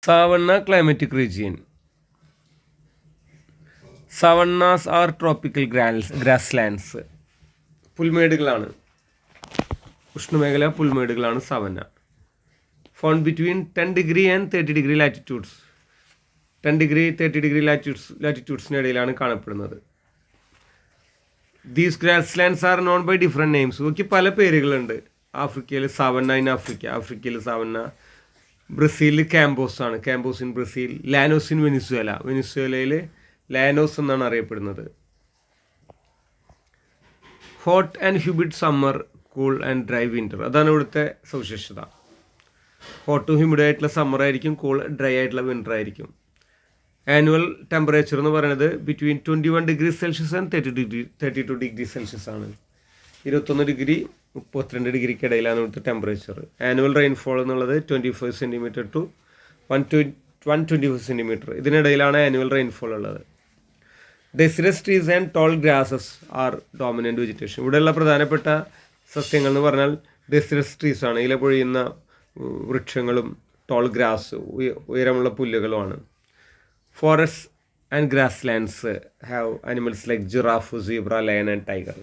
Savanna climatic region. Savannas are tropical grasslands. പുൽമേടുകളാണ്, ഉഷ്ണമേഖല പുൽമേടുകളാണ് savanna. Found between 10 degree and 30 degree latitudes. 10 degree 30 ഡിഗ്രി ലാറ്റിറ്റ്യൂഡ്സിനിടയിലാണ് കാണപ്പെടുന്നത്. These grasslands are known by different names. ഇവയ്ക്ക് പല പേരുകളുണ്ട്. ആഫ്രിക്കയിൽ സവന്ന ഇൻ ആഫ്രിക്കയിൽ സവന്ന. ബ്രസീലിൽ ക്യാമ്പോസ് ആണ്, campos in Brazil. Llanos in വെനിസ്വേലയിൽ ലാനോസ് എന്നാണ് അറിയപ്പെടുന്നത്. Hot and humid summer, cool and dry winter. അതാണ് ഇവിടുത്തെ സവിശേഷത. ഹോട്ടും ഹ്യൂമിഡ് ആയിട്ടുള്ള സമ്മർ ആയിരിക്കും, കൂൾ ഡ്രൈ ആയിട്ടുള്ള വിൻ്റർ ആയിരിക്കും. ആനുവൽ ടെമ്പറേച്ചർ എന്ന് പറയുന്നത് between 21 degree Celsius and 32 degree Celsius ആണ്. 21 ഡിഗ്രി 32 ഡിഗ്രിക്ക് ഇടയിലാണ് ഇവിടുത്തെ ടെമ്പറേച്ചർ. ആനുവൽ റെയിൻഫോൾ എന്നുള്ളത് 25 സെൻറ്റിമീറ്റർ ടു 125 സെൻറ്റിമീറ്റർ, ഇതിനിടയിലാണ് ആനുവൽ റെയിൻഫോൾ ഉള്ളത്. Deciduous trees and tall grasses are dominant vegetation. ഇവിടെയുള്ള പ്രധാനപ്പെട്ട സസ്യങ്ങൾ എന്ന് പറഞ്ഞാൽ ഡെസിഡസ് ട്രീസ് ആണ്, ഇല പൊഴിയുന്ന വൃക്ഷങ്ങളും ടോൾ ഗ്രാസ് ഉയരമുള്ള പുല്ലുകളുമാണ്. Forest and grasslands have animals like giraffe, zebra, lion and tiger.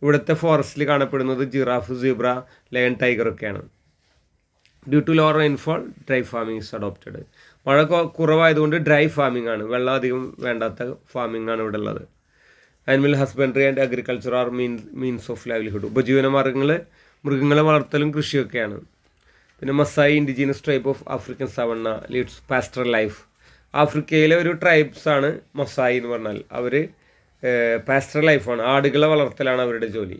ഇവിടുത്തെ ഫോറസ്റ്റിൽ കാണപ്പെടുന്നത് ജിറാഫ്, സീബ്ര, ലയൺ, ടൈഗർ ഒക്കെയാണ്. Due to lower rainfall dry farming is adopted. മഴ കുറവായതുകൊണ്ട് ഡ്രൈ ഫാമിംഗ് ആണ്, വെള്ളം അധികം വേണ്ടാത്ത ഫാമിംഗ് ആണ് ഇവിടെ ഉള്ളത്. Animal husbandry and agriculture are means of livelihood. ഉപജീവന മാർഗ്ഗങ്ങൾ മൃഗങ്ങളെ വളർത്തലും കൃഷിയൊക്കെയാണ്. പിന്നെ Maasai indigenous tribe of African savanna leads pastoral life. ആഫ്രിക്കയിലെ ഒരു ട്രൈബ്സാണ് മസായി എന്ന് പറഞ്ഞാൽ. അവർ പാസ്റ്ററൽ ലൈഫാണ്, ആടുകളെ വളർത്തലാണ് അവരുടെ ജോലി.